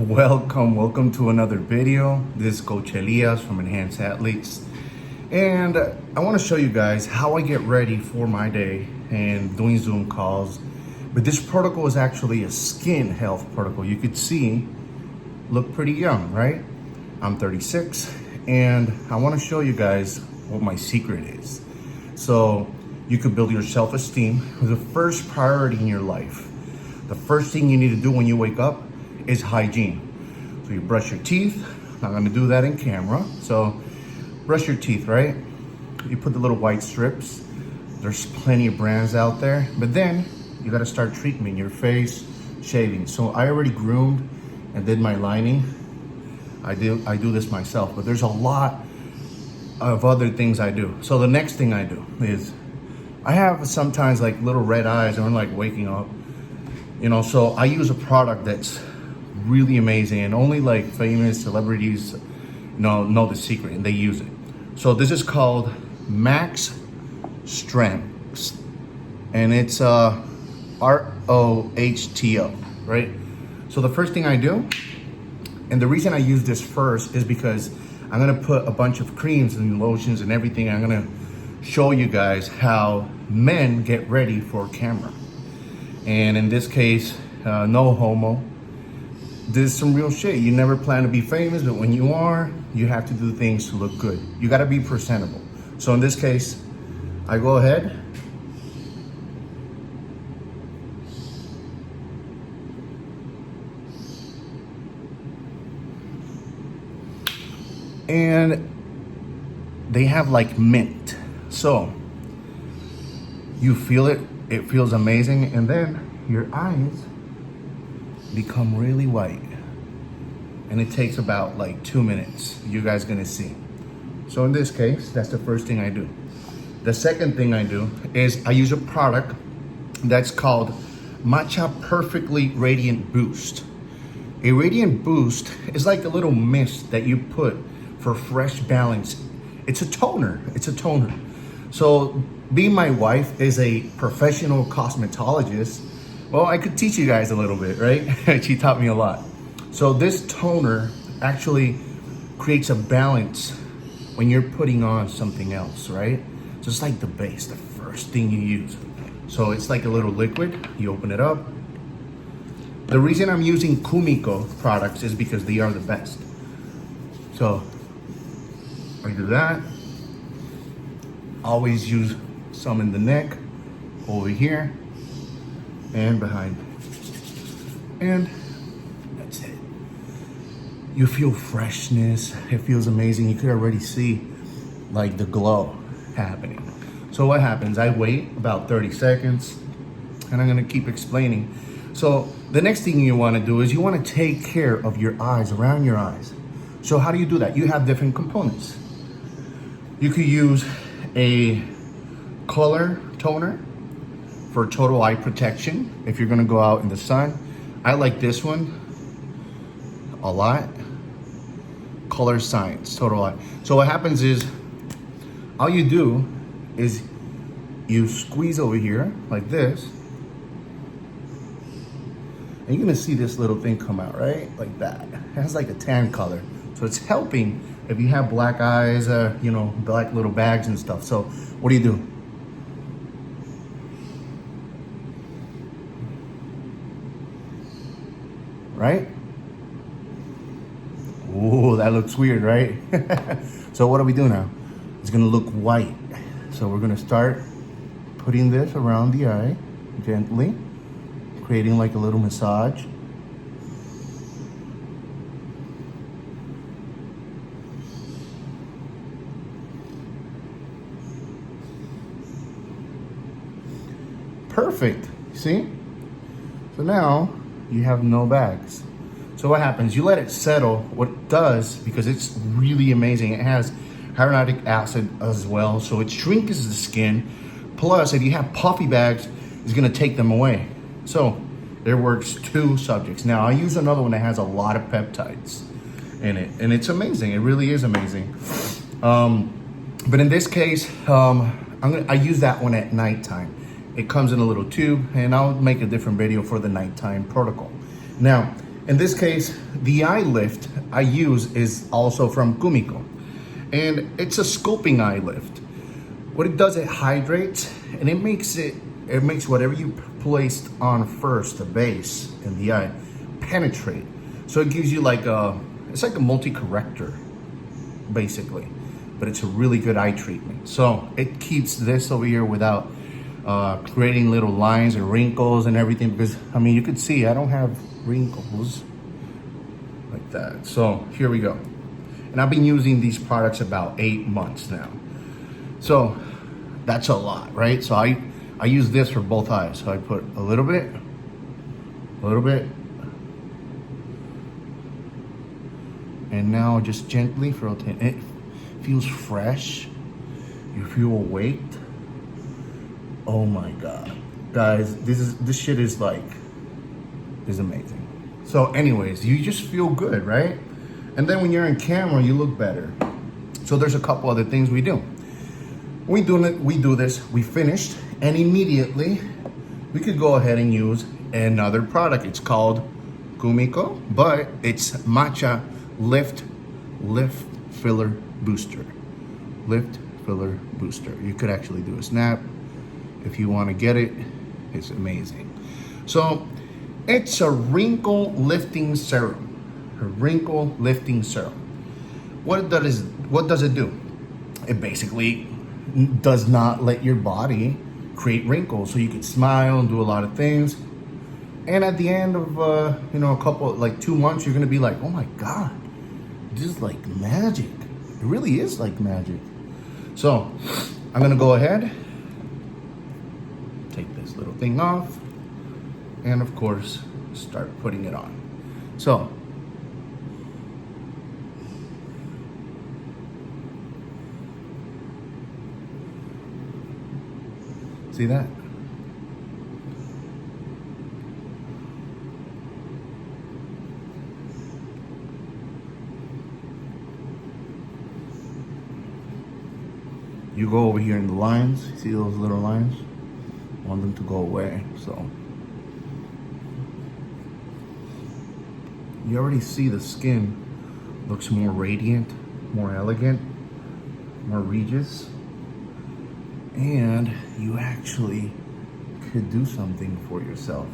Welcome to another video. This is Coach Elias from Enhanced Athletes, and I want to show you guys how I get ready for my day and doing Zoom calls. But this protocol is actually a skin health protocol. You could see, look pretty young, right? I'm 36, and I want to show you guys what my secret is. So you could build your self-esteem. The first priority in your life, the first thing you need to do when you wake up is hygiene. So you brush your teeth. I'm not gonna do that in camera. So brush your teeth, right? You put the little white strips. There's plenty of brands out there, but then you gotta start treatment, your face, shaving. So I already groomed and did my lining. I do this myself, but there's a lot of other things I do. So the next thing I do is I have sometimes like little red eyes and I'm like waking up, so I use a product that's really amazing, and only like famous celebrities know the secret and they use it. So this is called Max Strength, and it's ROHTO, right? So the first thing I do, and the reason I use this first is because I'm gonna put a bunch of creams and lotions and everything. I'm gonna show you guys how men get ready for camera, and in this case, no homo. This is some real shit. You never plan to be famous, but when you are, you have to do things to look good. You gotta be presentable. So in this case, I go ahead and they have like mint. So you feel it, it feels amazing, and then your eyes become really white, and it takes about like 2 minutes. You guys gonna see. So in this case, that's the first thing I do. The second thing I do is I use a product that's called Matcha Perfectly Radiant Boost. A radiant boost is like a little mist that you put for fresh balance. It's a toner. So being my wife is a professional cosmetologist, well, I could teach you guys a little bit, right? She taught me a lot. So this toner actually creates a balance when you're putting on something else, right? Just like the base, the first thing you use. So it's like a little liquid. You open it up. The reason I'm using Kumiko products is because they are the best. So I do that. Always use some in the neck, over here, and behind. And that's it. You feel freshness. It feels amazing. You could already see like the glow happening. So what happens? I wait about 30 seconds, and I'm gonna keep explaining. So the next thing you wanna do is you wanna take care of your eyes, around your eyes. So how do you do that? You have different components. You could use a color toner for total eye protection if you're gonna go out in the sun. I like this one a lot. Color Science Total Eye. So what happens is, all you do is you squeeze over here like this, and you're gonna see this little thing come out, right? Like that. It has like a tan color. So it's helping if you have black eyes, black little bags and stuff. So what do you do? Right? Ooh, that looks weird, right? So what do we do now? It's gonna look white. So we're gonna start putting this around the eye gently, creating like a little massage. Perfect, see? So now you have no bags. So what happens? You let it settle. What it does, because it's really amazing, it has hyaluronic acid as well, so it shrinks the skin. Plus, if you have puffy bags, it's gonna take them away. So there works two subjects. Now I use another one that has a lot of peptides in it, and it's amazing. It really is amazing. But in this case, I use that one at nighttime. It comes in a little tube, and I'll make a different video for the nighttime protocol. Now, In this case, the eye lift I use is also from Kumiko. And it's a sculpting eye lift. What it does, it hydrates and it makes whatever you placed on first, the base in the eye, penetrate. So it gives you it's like a multi-corrector, basically. But it's a really good eye treatment. So it keeps this over here without creating little lines and wrinkles and everything, because I mean, you could see I don't have wrinkles like that. So here we go. And I've been using these products about 8 months now. So that's a lot, right? So I use this for both eyes. So I put a little bit, and now just gently rotate. It feels fresh. You feel awake. Oh my God, guys, this shit is amazing. So anyways, you just feel good, right? And then when you're in camera, you look better. So there's a couple other things we do. We do this, we finished, and immediately we could go ahead and use another product. It's called Kumiko, but it's Matcha Lift Filler Booster. Lift Filler Booster. You could actually do a snap if you want to get it. It's amazing. So it's a wrinkle lifting serum. A wrinkle lifting serum. What does it do? It basically does not let your body create wrinkles, so you can smile and do a lot of things. And at the end of a couple, 2 months, you're gonna be like, oh my God, this is like magic. It really is like magic. So I'm gonna go ahead, take this little thing off, and of course start putting it on. So see that? You go over here in the lines, see those little lines? I want them to go away, so. You already see the skin looks more radiant, more elegant, more regis. And you actually could do something for yourself.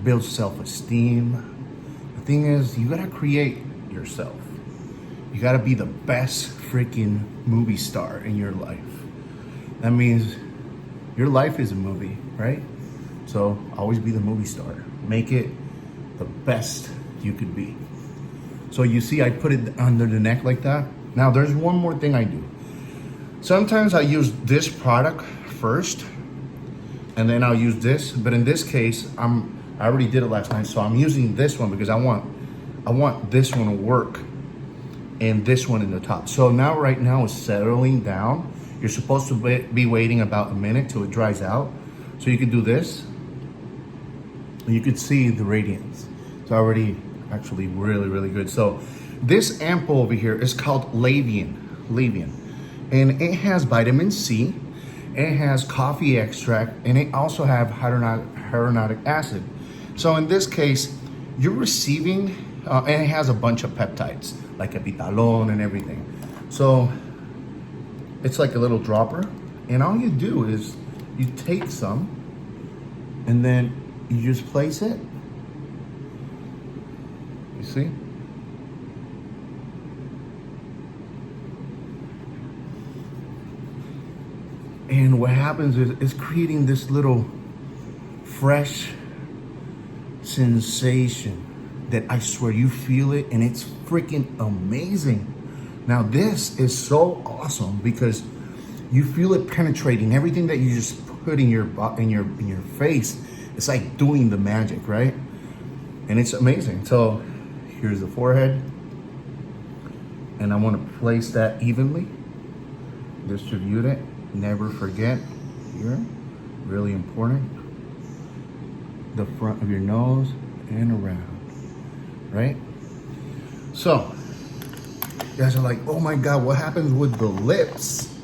Build self-esteem. The thing is, you gotta create yourself. You gotta be the best freaking movie star in your life. That means your life is a movie, right? So always be the movie star. Make it the best you could be. So you see, I put it under the neck like that. Now there's one more thing I do. Sometimes I use this product first, and then I'll use this. But in this case, I already did it last night, so I'm using this one because I want this one to work, and this one in the top. So now, right now, it's settling down. You're supposed to be waiting about a minute till it dries out. So you can do this, and you could see the radiance. It's already actually really, really good. So this ampoule over here is called Lavian. And it has vitamin C, it has coffee extract, and it also have hyaluronic acid. So in this case, you're receiving, and it has a bunch of peptides, like epitalon and everything. So it's like a little dropper, and all you do is you take some, and then you just place it. You see? And what happens is it's creating this little fresh sensation that I swear you feel it, and it's freaking amazing. Now this is so awesome because you feel it penetrating everything that you just put in your face. It's like doing the magic, right? And it's amazing. So here's the forehead, and I want to place that evenly, distribute it. Never forget here, really important, the front of your nose and around, right? So, you guys are like, oh my God, what happens with the lips?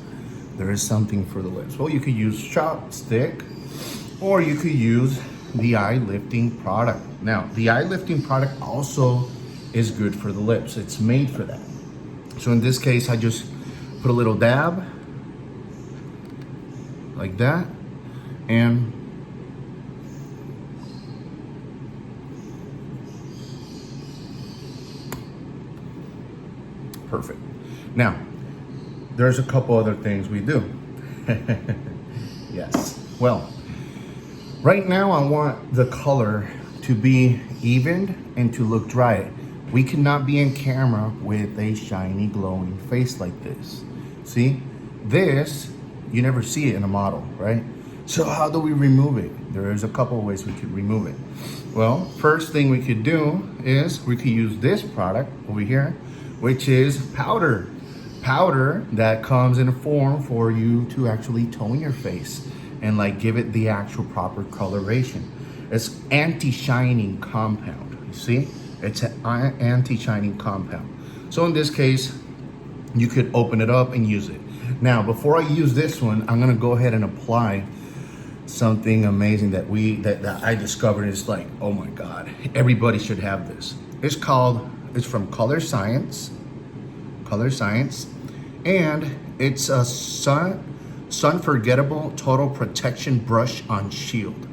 There is something for the lips. Well, you could use chopstick, or you could use the eye lifting product. Now, the eye lifting product also is good for the lips. It's made for that. So in this case, I just put a little dab like that, and perfect. Now, there's a couple other things we do. Yes. Well, right now I want the color to be evened and to look dry. We cannot be in camera with a shiny, glowing face like this. See? This, you never see it in a model, right? So how do we remove it? There is a couple of ways we could remove it. Well, first thing we could do is we could use this product over here, which is powder. Powder that comes in a form for you to actually tone your face and like give it the actual proper coloration. It's anti-shining compound, you see? It's an anti-shining compound. So in this case, you could open it up and use it. Now, before I use this one, I'm gonna go ahead and apply something amazing that I discovered. Is like, oh my God, everybody should have this. It's from Color Science, and it's a sun forgettable total protection brush on shield,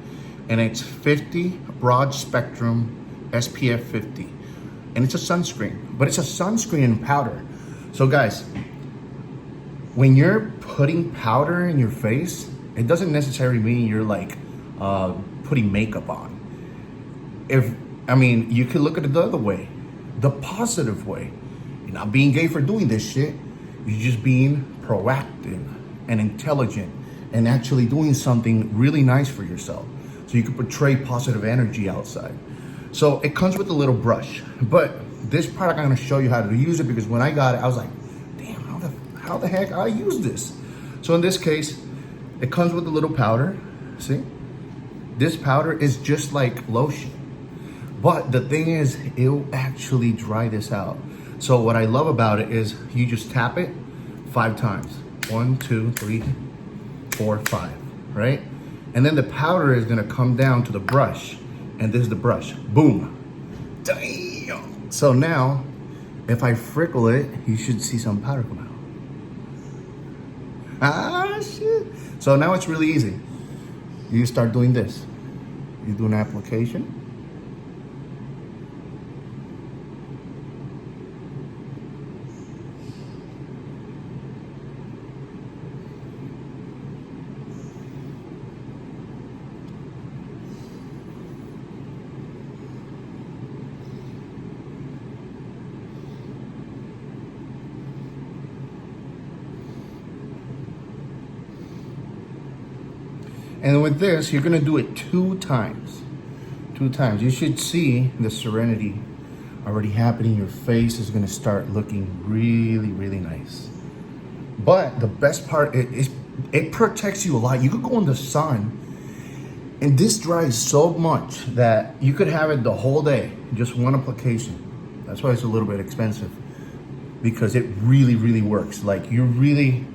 and it's 50 broad spectrum SPF 50, and it's a sunscreen, but it's a sunscreen in powder. So guys, when you're putting powder in your face, it doesn't necessarily mean you're like putting makeup on. You could look at it the other way, the positive way. You're not being gay for doing this shit. You're just being proactive and intelligent and actually doing something really nice for yourself, so you can portray positive energy outside. So it comes with a little brush, but this product I'm gonna show you how to use it, because when I got it, I was like, damn, how the heck I use this? So in this case, it comes with a little powder, see? This powder is just like lotion, but the thing is, it'll actually dry this out. So what I love about it is you just tap it 5 times. 1, 2, 3, 4, 5, right? And then the powder is gonna come down to the brush, and this is the brush, boom. Damn. So now, if I frickle it, you should see some powder come out. Ah, shit. So now it's really easy. You start doing this. You do an application. And with this, you're gonna do it 2 times. 2 times. You should see the serenity already happening. Your face is gonna start looking really, really nice. But the best part is it protects you a lot. You could go in the sun, and this dries so much that you could have it the whole day, just one application. That's why it's a little bit expensive, because it really, really works. Like you're really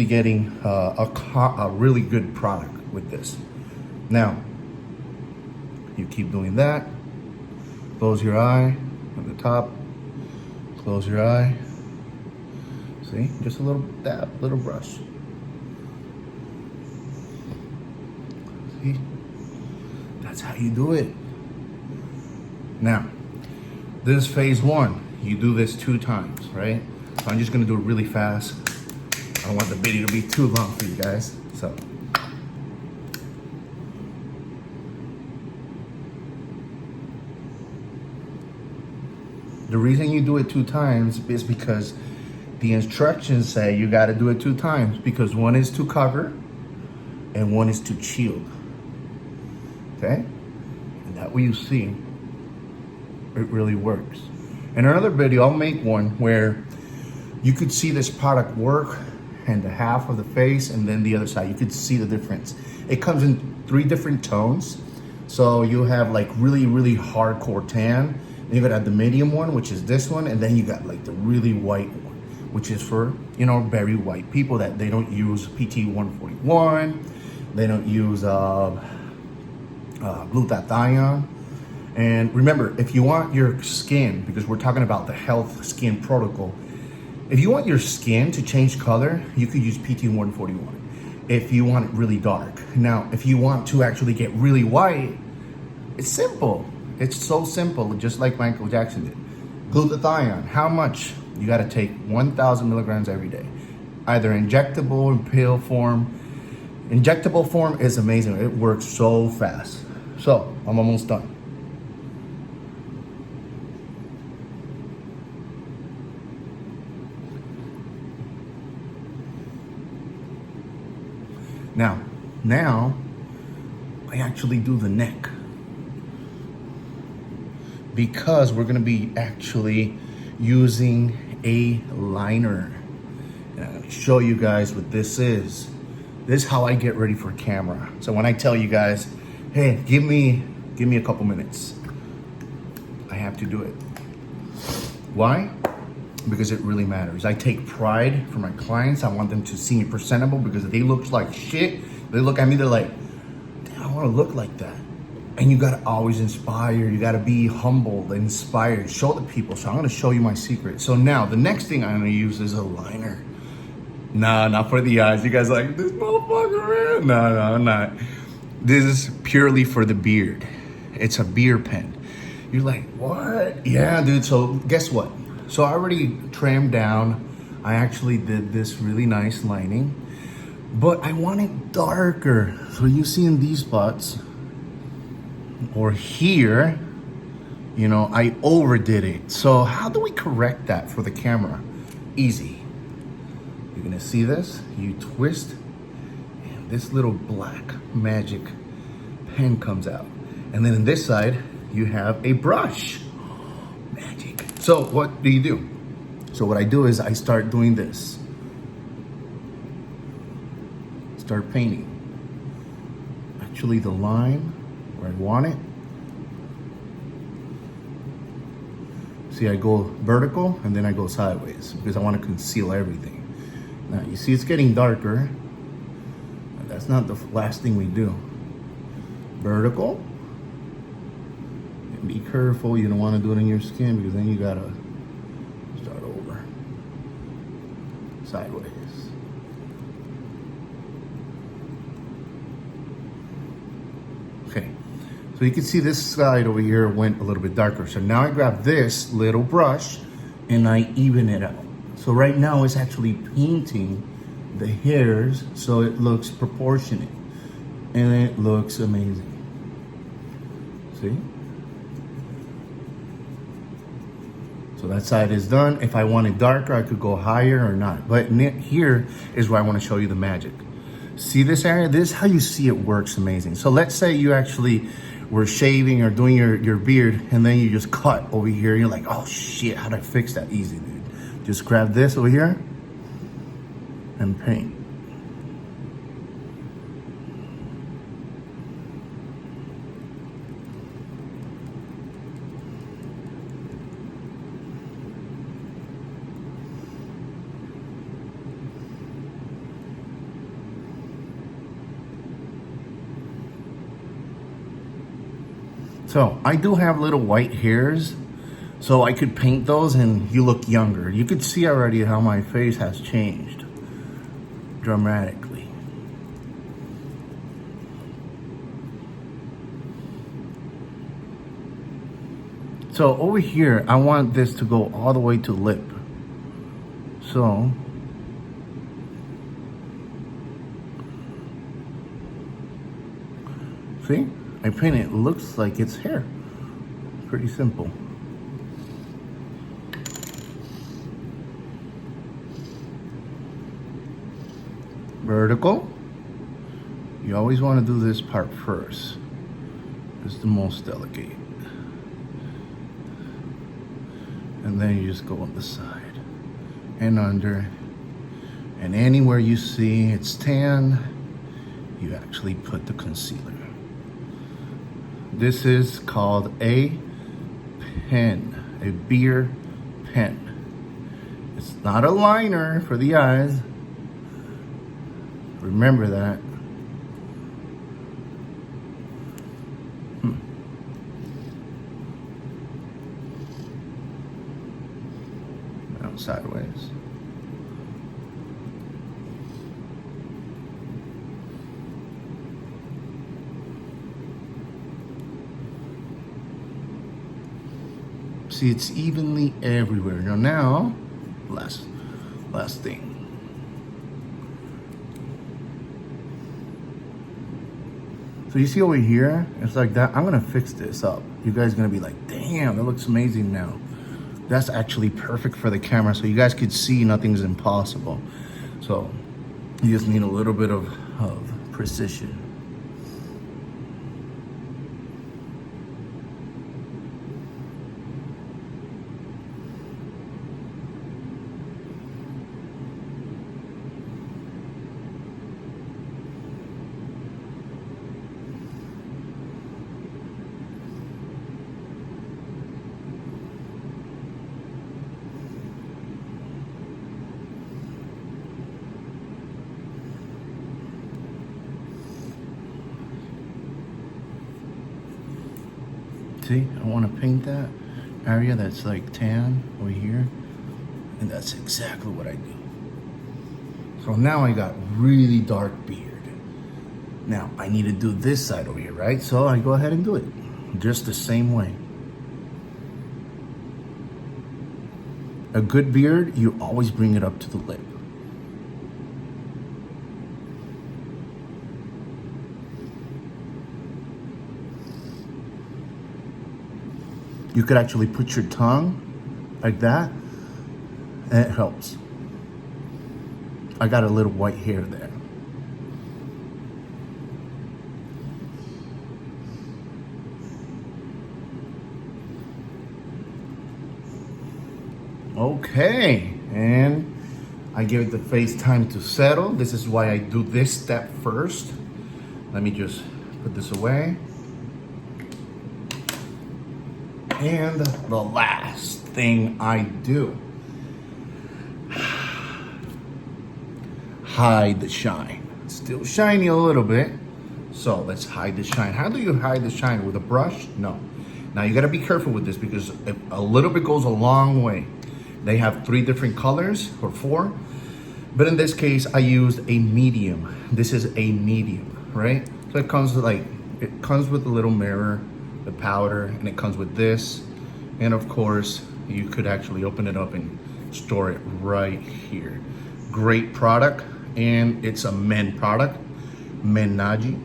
getting a really good product with this. Now, you keep doing that. Close your eye at the top. Close your eye. See, just a little dab, little brush. See, that's how you do it. Now, this is phase 1. You do this 2 times, right? So I'm just gonna do it really fast. I don't want the video to be too long for you guys, so. The reason you do it 2 times is because the instructions say you gotta do it 2 times, because one is to cover and one is to shield, okay? And that way you see, it really works. In another video, I'll make one where you could see this product work and the half of the face and then the other side. You could see the difference. It comes in 3 different tones. So you have like really, really hardcore tan. Then you got the medium one, which is this one. And then you got like the really white one, which is for, you know, very white people that they don't use PT 141. They don't use glutathione. And remember, if you want your skin, because we're talking about the health skin protocol, if you want your skin to change color, you could use PT141 if you want it really dark. Now, if you want to actually get really white, it's simple. It's so simple, just like Michael Jackson did. Glutathione, how much? You gotta take 1,000 milligrams every day. Either injectable or pill form. Injectable form is amazing. It works so fast. So, I'm almost done. Now, I actually do the neck, because we're gonna be actually using a liner. And I'm gonna show you guys what this is. This is how I get ready for camera. So when I tell you guys, hey, give me a couple minutes, I have to do it. Why? Because it really matters. I take pride for my clients. I want them to see me presentable, because if they look like shit, they look at me, they're like, damn, I want to look like that. And you got to always inspire. You got to be humbled, inspired, show the people. So I'm going to show you my secret. So now the next thing I'm going to use is a liner. Nah, not for the eyes. You guys are like, this motherfucker, man. No, I'm not. This is purely for the beard. It's a beard pen. You're like, what? Yeah, dude. So guess what? So I already trimmed down. I actually did this really nice lining, but I want it darker. So you see in these spots or here, you know, I overdid it. So how do we correct that for the camera? Easy. You're gonna see this, you twist, and this little black magic pen comes out. And then in this side, you have a brush. Magic. So what do you do? So what I do is I start doing this. Start painting. Actually the line where I want it. See, I go vertical and then I go sideways because I want to conceal everything. Now you see it's getting darker. That's not the last thing we do. Vertical. And be careful, you don't want to do it in your skin because then you gotta start over. Sideways. Okay, so you can see this side over here went a little bit darker. So now I grab this little brush and I even it out. So right now it's actually painting the hairs so it looks proportionate and it looks amazing. See? So that side is done. If I want it darker, I could go higher or not. But here is where I want to show you the magic. See this area? This is how you see it works amazing. So let's say you actually were shaving or doing your beard and then you just cut over here. You're like, oh shit, how'd I fix that? Easy, dude. Just grab this over here and paint. So I do have little white hairs, so I could paint those and you look younger. You could see already how my face has changed dramatically. So over here, I want this to go all the way to lip. So see? I paint it, looks like it's hair. Pretty simple. Vertical. You always want to do this part first. It's the most delicate. And then you just go on the side and under. And anywhere you see it's tan, you actually put the concealer. This is called a pen, a beer pen. It's not a liner for the eyes. Remember that. it sideways. See, it's evenly everywhere. Now, last thing. So you see over here, it's like that. I'm gonna fix this up. You guys are gonna be like, damn, that looks amazing now. That's actually perfect for the camera, so you guys could see nothing's impossible. So you just need a little bit of precision. See, I want to paint that area that's like tan over here, and that's exactly what I do. So now I got really dark beard. Now I need to do this side over here, right? So I go ahead and do it just the same way. A good beard, you always bring it up to the lip. You could actually put your tongue like that, and it helps. I got a little white hair there. Okay, and I give it the face time to settle. This is why I do this step first. Let me just put this away. And the last thing I do, hide the shine. Still shiny a little bit, so let's hide the shine. How do you hide the shine? With a brush? No. Now you gotta be careful with this because a little bit goes a long way. They have 3 different colors or 4, but in this case I used a medium. This is a medium, right? So it comes with a little mirror, the powder, and it comes with this, and of course you could actually open it up and store it right here. Great product, and it's a men product, Menaji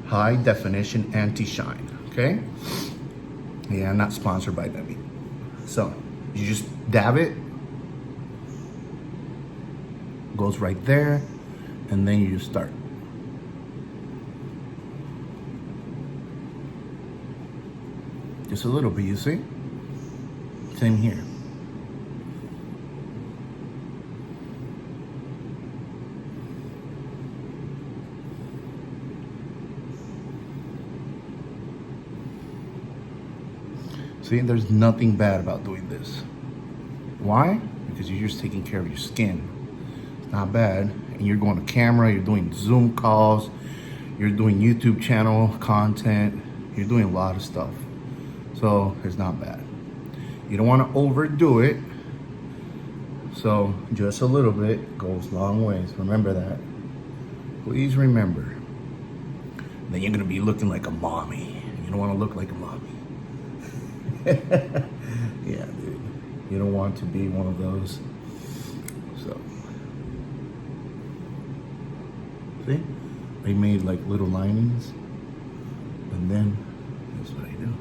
high definition anti-shine. Okay, yeah, I'm not sponsored by them. So you just dab it, goes right there, and then you just start. Just a little bit, you see? Same here. See, there's nothing bad about doing this. Why? Because you're just taking care of your skin. It's not bad. And you're going to camera, you're doing Zoom calls, you're doing YouTube channel content, you're doing a lot of stuff. So it's not bad. You don't want to overdo it. So just a little bit goes long ways. Remember that. Please remember. Then you're gonna be looking like a mommy. You don't want to look like a mommy. Yeah, dude. You don't want to be one of those. So see? I made like little linings. And then that's what I do.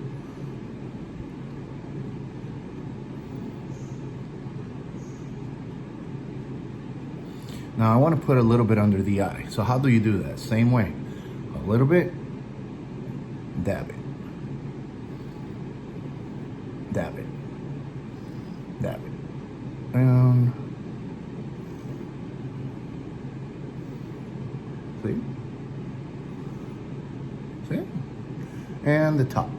Now I want to put a little bit under the eye. So how do you do that? Same way. A little bit, dab it. Dab it. Dab it. And see? See? And the top.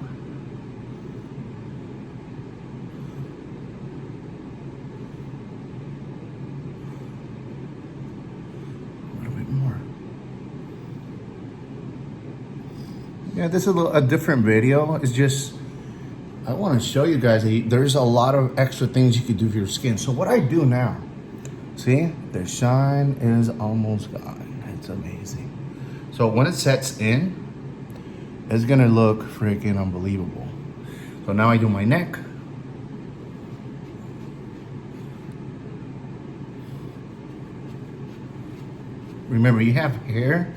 Yeah, this is a different video. It's just, I want to show you guys that there's a lot of extra things you could do for your skin. So what I do now, see, the shine is almost gone. It's amazing. So when it sets in, it's gonna look freaking unbelievable. So now I do my neck. Remember, you have hair,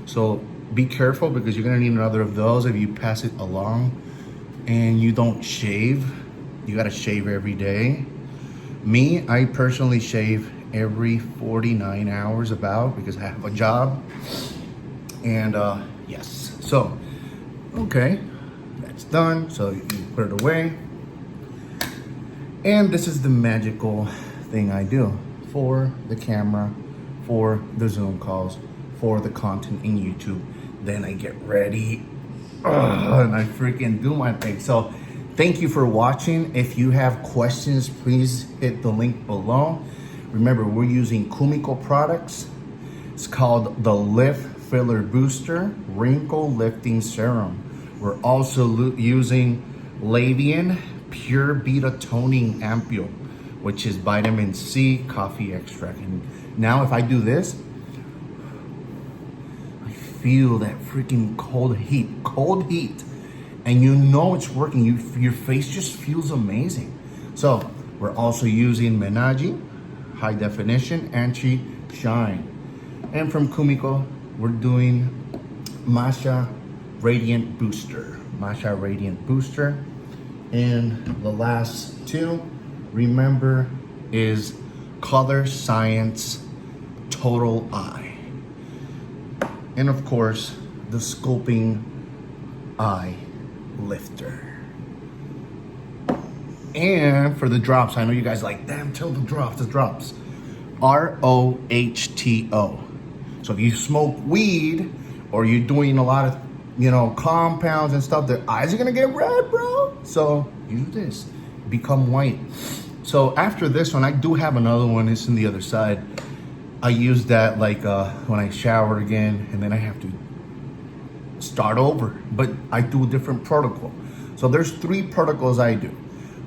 so be careful because you're gonna need another of those if you pass it along and you don't shave. You gotta shave every day. Me, I personally shave every 49 hours about because I have a job. And yes, so, okay, that's done. So you put it away. And this is the magical thing I do for the camera, for the Zoom calls, for the content in YouTube. Then I get ready and I freaking do my thing. So thank you for watching. If you have questions, please hit the link below. Remember, we're using Kumiko products. It's called the Lift Filler Booster Wrinkle Lifting Serum. We're also using Labian Pure Beta Toning Ampule, which is vitamin C coffee extract. And now if I do this, I feel that freaking cold heat, and you know it's working. Your face just feels amazing. So we're also using Menaji High Definition Anti-Shine. And from Kumiko, we're doing Matcha Radiant Booster. Matcha Radiant Booster. And the last two, remember, is Color Science Total Eye. And of course, the Sculpting Eye Lifter. And for the drops, I know you guys like, damn, tell the drops, ROHTO. So if you smoke weed or you're doing a lot of, compounds and stuff, the eyes are gonna get red, bro. So use this, become white. So after this one, I do have another one. It's on the other side. I use that like when I shower again, and then I have to start over. But I do a different protocol. So there's 3 protocols I do.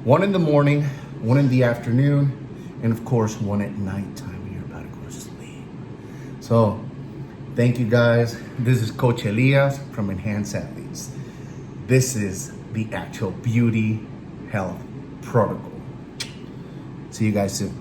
One in the morning, one in the afternoon, and of course, one at nighttime when you're about to go to sleep. So thank you guys. This is Coach Elias from Enhanced Athletes. This is the actual beauty health protocol. See you guys soon.